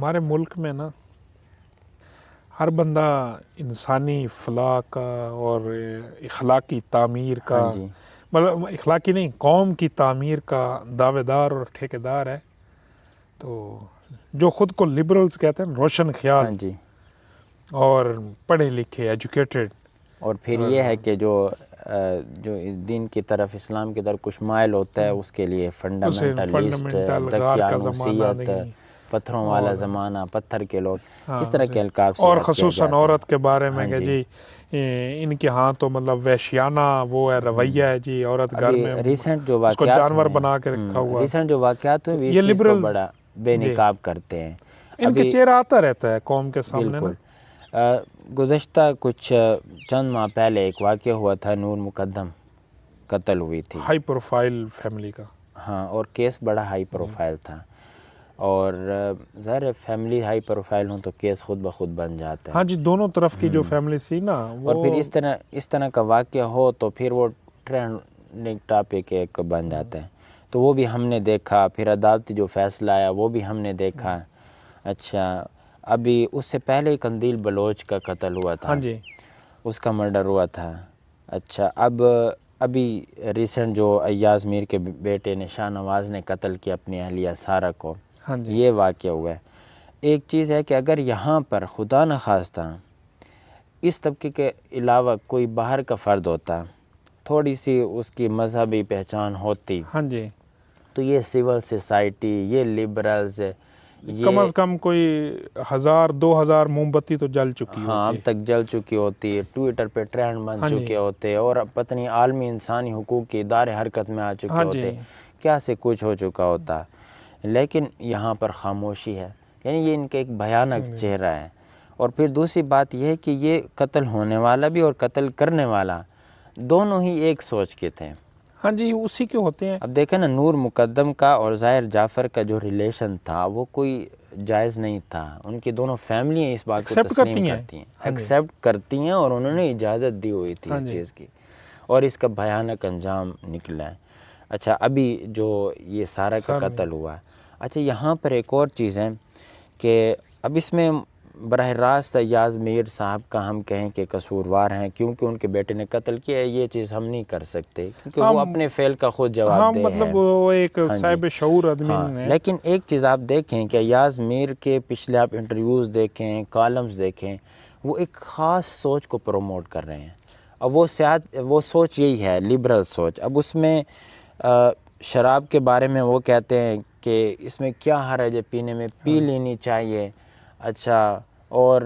ہمارے ملک میں نا ہر بندہ انسانی فلاح کا اور اخلاقی تعمیر کا، ہاں جی مطلب اخلاقی نہیں، قوم کی تعمیر کا دعوے دار اور ٹھیکیدار ہے. تو جو خود کو لبرلز کہتے ہیں، روشن خیال ہاں جی. اور پڑھے لکھے ایجوکیٹڈ، اور پھر یہ ہے کہ جو دین کی طرف، اسلام کی طرف کچھ مائل ہوتا ہے، اس کے لیے اسے فنڈامنٹلسٹ، فنڈامنٹل غار کا زمانہ دقیانوسیت، نہیں، پتھروں والا اور زمانہ، پتھر کے لوگ، اس ہاں طرح جی، کے القاب سے اور یاد کیا خصوصاً جاتا ہے. عورت کے بارے میں ہاں کہ جی ان کے ہاں تو مطلب وحشیانہ وہ ہے، رویہ ہے جی، عورت گھر ابھی میں ریسنٹ جو اس کو واقعات جانور ہوئے بنا کے رکھا ہیں، ہوا. ریسنٹ جو واقعات تو ہوئے یہ اس چیز کو لبرلز بڑا بے جی، نقاب کرتے ہیں. ان کے ابھی چہرہ آتا رہتا ہے قوم کے سامنے نا. بالکل گزشتہ کچھ چند ماہ پہلے ایک واقعہ ہوا تھا، نور مقدم قتل ہوئی تھی. ہائی پروفائل فیملی کا. ہاں، اور کیس بڑا ہائی پروفائل تھا، اور ظاہر فیملی ہائی پروفائل ہوں تو کیس خود بخود بن جاتا ہے. ہاں جی، دونوں طرف کی جو فیملی تھی نا اور پھر وہ اس طرح کا واقعہ ہو تو پھر وہ ٹرینڈنگ ٹاپک ایک بن جاتا ہے. تو وہ بھی ہم نے دیکھا، پھر عدالتی جو فیصلہ آیا وہ بھی ہم نے دیکھا. اچھا، ابھی اس سے پہلے قندیل بلوچ کا قتل ہوا ہاں تھا، جی، اس کا مرڈر ہوا تھا. اچھا، ابھی ریسنٹ جو ایاز میر کے بیٹے نے، شاہ نواز نے قتل کیا اپنی اہلیہ سارہ کو، ہاں جی، یہ واقعہ ہوا ہے. ایک چیز ہے کہ اگر یہاں پر خدا نخواستہ اس طبقے کے علاوہ کوئی باہر کا فرد ہوتا، تھوڑی سی اس کی مذہبی پہچان ہوتی، ہاں جی، تو یہ سول سوسائٹی، یہ لبرلز، کم یہ از کم کوئی 1000-2000 موم بتی تو جل چکی ہاں اب ہوتی. تک جل چکی ہوتی ہے، ٹویٹر پہ ٹرینڈ بن ہاں جی، چکے ہوتے، اور پتہ نہیں عالمی انسانی حقوق کے ادارے حرکت میں آ چکے ہاں جی، ہوتے، کیا سے کچھ ہو چکا ہوتا. لیکن یہاں پر خاموشی ہے، یعنی یہ ان کا ایک بھیانک چہرہ ہے. اور پھر دوسری بات یہ ہے کہ یہ قتل ہونے والا بھی اور قتل کرنے والا دونوں ہی ایک سوچ کے تھے. ہاں جی، اسی کے ہوتے ہیں. اب دیکھیں نا، نور مقدم کا اور ظاہر جعفر کا جو ریلیشن تھا وہ کوئی جائز نہیں تھا. ان کی دونوں فیملیاں اس بات کو ایکسیپٹ تسلیم ہیں. کرتی ہیں، ہاں جی، ایکسیپٹ کرتی ہیں، اور انہوں نے اجازت دی ہوئی تھی ہاں اس جی، چیز کی، اور اس کا بھیانک انجام نکلا ہے. اچھا، ابھی جو یہ سارہ کا سر قتل ہوا، اچھا یہاں پر ایک اور چیز ہے کہ اب اس میں براہ راست ایاز میر صاحب کا ہم کہیں کہ قصوروار ہیں، کیونکہ ان کے بیٹے نے قتل کیا ہے، یہ چیز ہم نہیں کر سکتے کیونکہ ہاں وہ اپنے فعل کا خود ہاں، جواب دہ ہے. مطلب وہ ایک ہاں جی، صاحب شعور آدمی ہاں. ہے. لیکن ایک چیز آپ دیکھیں کہ ایاز میر کے پچھلے آپ انٹرویوز دیکھیں، کالمز دیکھیں، وہ ایک خاص سوچ کو پروموٹ کر رہے ہیں. اب وہ سوچ یہی ہے، لبرل سوچ. اب اس میں شراب کے بارے میں وہ کہتے ہیں کہ اس میں کیا حرج ہے پینے میں، پی لینی چاہیے. اچھا، اور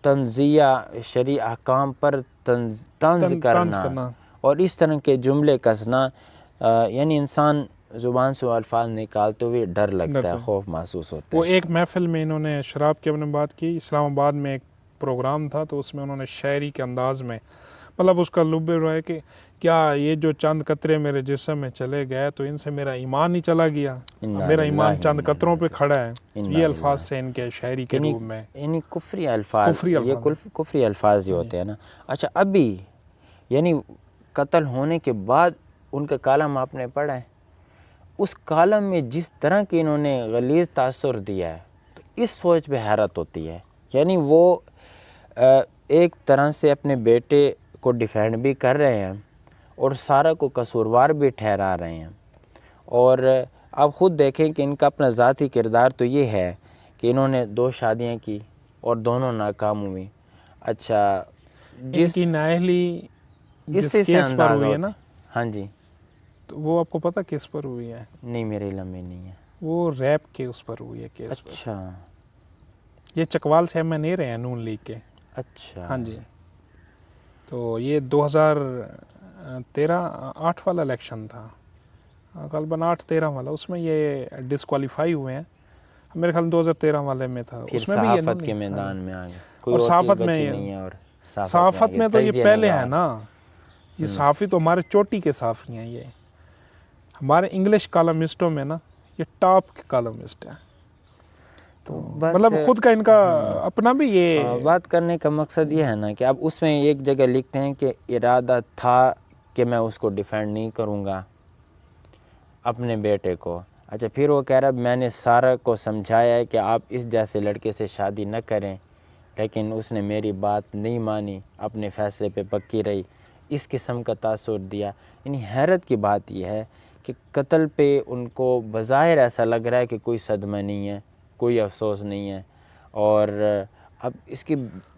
تنزیہ، شرعی احکام پر طنز کرنا اور اس طرح کے جملے کسنا، یعنی انسان زبان سے الفاظ نکالتے ہوئے ڈر لگتا ہے، خوف محسوس ہوتا وہ ہے. ایک محفل میں انہوں نے شراب کے بارے میں بات کی، اسلام آباد میں ایک پروگرام تھا، تو اس میں انہوں نے شاعری کے انداز میں مطلب اس کا لب ہے کہ کیا یہ جو چند قطرے میرے جسم میں چلے گئے تو ان سے میرا ایمان ہی چلا گیا، میرا ایمان چند قطروں پہ کھڑا ہے. یہ الفاظ سے ان کے شاعری کے روپ میں یعنی کفری الفاظ، کفری یہ الفاظ. کفری الفاظ ہی ہوتے ہیں نا. اچھا، ابھی یعنی قتل ہونے کے بعد ان کا کالم آپ نے پڑھا ہے، اس کالم میں جس طرح کی انہوں نے غلیظ تاثر دیا ہے، تو اس سوچ پہ حیرت ہوتی ہے. یعنی وہ ایک طرح سے اپنے بیٹے کو ڈیفینڈ بھی کر رہے ہیں اور سارہ کو قصوروار بھی ٹھہرا رہے ہیں. اور آپ خود دیکھیں کہ ان کا اپنا ذاتی کردار تو یہ ہے کہ انہوں نے 2 شادیاں کی اور دونوں ناکام ہوئی. اچھا، ان کی نااہلی اس جس سے کیس پر اندازہ ہوئی ہے ہوتا نا، ہاں جی، تو وہ آپ کو پتہ کس پر ہوئی ہے؟ نہیں، میرے علم میں نہیں ہے. وہ ریپ کے اس پر ہوئی ہے، کیس پر. اچھا یہ چکوال سے میں نہیں رہے ہیں، نون لیگ کے. اچھا. ہاں جی، تو یہ 2013-8 والا الیکشن تھا، غالباً 8-13 والا، اس میں یہ ڈسکوالیفائی ہوئے ہیں. میرے خیال 2013 والے میں تھا، پھر اس میں بھی یہ صحافت کے میدان میں آ گئے، کوئی اور اور چیز صحافت میں بچی نہیں ہے، اور صحافت میں تو یہ تجزیہ پہلے ہے نگار. نا. یہ صحافی تو ہمارے چوٹی کے صحافی ہیں، یہ ہمارے انگلش کالمسٹوں میں نا یہ ٹاپ کے کالمسٹ ہیں. تو بس مطلب خود کا ان کا اپنا بھی یہ بات کرنے کا مقصد یہ ہے نا کہ اب اس میں ایک جگہ لکھتے ہیں کہ ارادہ تھا کہ میں اس کو ڈیفینڈ نہیں کروں گا اپنے بیٹے کو. اچھا پھر وہ کہہ رہا میں نے سارا کو سمجھایا ہے کہ آپ اس جیسے لڑکے سے شادی نہ کریں، لیکن اس نے میری بات نہیں مانی، اپنے فیصلے پہ پکی رہی، اس قسم کا تاثر دیا۔ یعنی حیرت کی بات یہ ہے کہ قتل پہ ان کو بظاہر ایسا لگ رہا ہے کہ کوئی صدمہ نہیں ہے، کوئی افسوس نہیں ہے، اور اب اس کی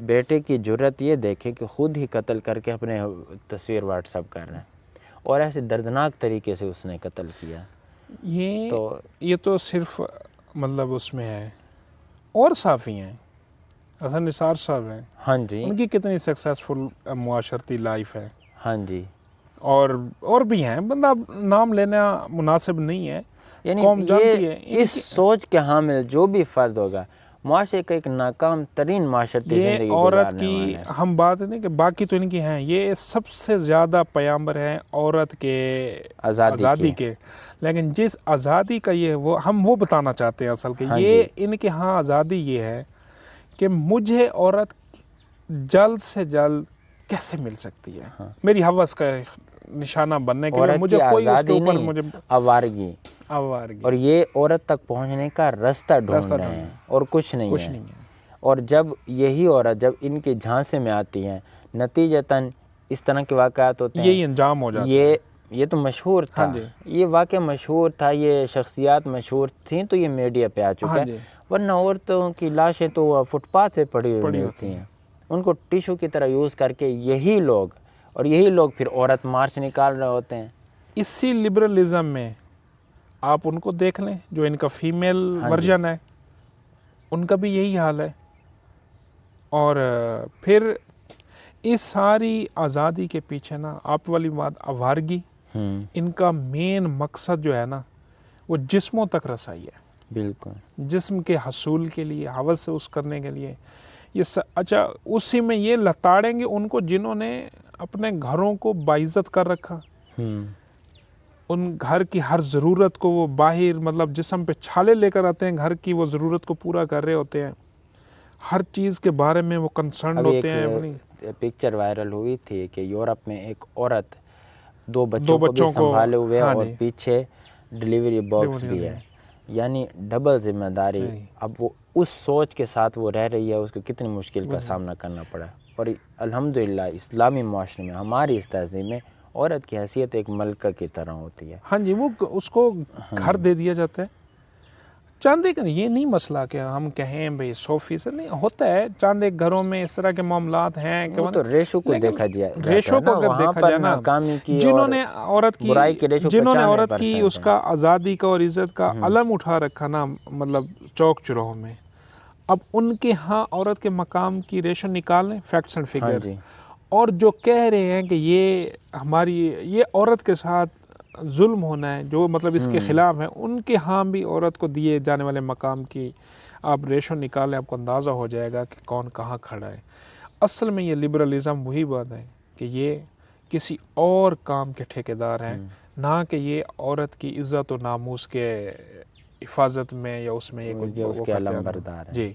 بیٹے کی جرت یہ دیکھیں کہ خود ہی قتل کر کے اپنے تصویر واٹس اپ کر رہے ہیں، اور ایسے دردناک طریقے سے اس نے قتل کیا۔ یہ تو صرف مطلب اس میں ہے، اور صافی ہیں، حسن نثار صاحب ہیں، ہاں جی، ان کی کتنی سکسیسفل معاشرتی لائف ہے، ہاں جی، اور بھی ہیں، بندہ نام لینا مناسب نہیں ہے، یعنی قوم جانتی یہ ہے اس سوچ کے حامل جو بھی فرد ہوگا معاشرے کا ایک ناکام ترین معاشرتی یہ زندگی عورت گزارنے کی والا ہے۔ ہم بات نہیں کہ باقی تو ان کی ہیں، یہ سب سے زیادہ پیامبر ہیں عورت کے آزادی کے، لیکن جس آزادی کا یہ ہم وہ بتانا چاہتے ہیں اصل کہ ہاں یہ جی، ان کے ہاں آزادی یہ ہے کہ مجھے عورت جلد سے جلد کیسے مل سکتی ہے، میری حوث کا نشانہ بننے کے لیے عورت مجھے کی کوئی اس کے آزادی اوپر نہیں، مجھے آوارگی، آوارگی اور یہ عورت تک پہنچنے کا رستہ ڈھونڈ رہے ہیں اور کچھ نہیں ہے۔ اور جب یہی عورت جب ان کے جھانسے میں آتی ہیں، نتیجتاً اس طرح کے واقعات ہوتے ہیں، یہی انجام ہو جاتا ہے۔ یہ تو مشہور تھا، ہاں جی، یہ واقعہ مشہور تھا، یہ شخصیات مشہور تھیں تو یہ میڈیا پہ آ چکا ہاں ہے، جی، ورنہ عورتوں کی لاشیں تو فٹ پاتھ پہ پڑی ہوئی ملتی ہیں، ان کو ٹیشو کی طرح یوز کر کے یہی لوگ پھر عورت مارچ نکال رہے ہوتے ہیں۔ اسی لبرلزم میں آپ ان کو دیکھ لیں جو ان کا فیمیل ہاں جی، ورژن ہے، ان کا بھی یہی حال ہے، اور پھر اس ساری آزادی کے پیچھے نا آپ والی بات آوارگی، ان کا مین مقصد جو ہے نا وہ جسموں تک رسائی ہے، بالکل، جسم کے حصول کے لیے، حوث سے اس کرنے کے لیے، اچھا اسی میں یہ لتاڑیں گے ان کو جنہوں نے اپنے گھروں کو باعزت کر رکھا، ان گھر کی ہر ضرورت کو وہ باہر مطلب جسم پہ چھالے لے کر آتے ہیں، گھر کی وہ ضرورت کو پورا کر رہے ہوتے ہیں، ہر چیز کے بارے میں وہ کنسرنڈ ابھی ہوتے ہیں۔ ایک پکچر وائرل ہوئی تھی کہ یورپ میں ایک عورت دو بچوں کو بھی سنبھالے ہوئے ہاں اور جی، پیچھے ڈیلیوری باکس بھی ہے، یعنی ڈبل ذمہ داری۔ اب وہ اس سوچ کے ساتھ وہ رہ رہی ہے، اس کو کتنی مشکل کا سامنا کرنا پڑا، اور الحمدللہ اسلامی معاشرے میں ہماری اس تہذیب میں عورت کی حیثیت ایک ملکہ کی طرح ہوتی ہے۔ ہاں جی، وہ اس کو گھر دے دیا جاتا ہے۔ چاند ایک یہ نہیں مسئلہ کہ ہم کہیں بھئی 100% نہیں ہوتا ہے، چاند ایک گھروں میں اس طرح کے معاملات ہیں کہ وہ تو ریشو کو دیکھا جاتا ریشو ہے کو نا، اگر وہاں دیکھا پر جائے نا، ناکامی کی جنہوں اور نے عورت کی برائی کے ریشو 95% اس کا آزادی کا اور عزت کا علم اٹھا رکھا نا، مطلب چوک چوراہوں میں، اب ان کے ہاں عورت کے مقام کی ریشو نکالیں، فیکٹس اینڈ ہاں فگر، جی، اور جو کہہ رہے ہیں کہ یہ عورت کے ساتھ ظلم ہونا ہے، جو مطلب اس کے خلاف ہیں، ان کے ہاں بھی عورت کو دیے جانے والے مقام کی آپ ریشو نکالیں، آپ کو اندازہ ہو جائے گا کہ کون کہاں کھڑا ہے۔ اصل میں یہ لبرلزم وہی بات ہے کہ یہ کسی اور کام کے ٹھیکیدار ہیں، نہ کہ یہ عورت کی عزت و ناموس کے حفاظت میں یا اس میں یہ اس کے علم بردار ہیں۔ جی۔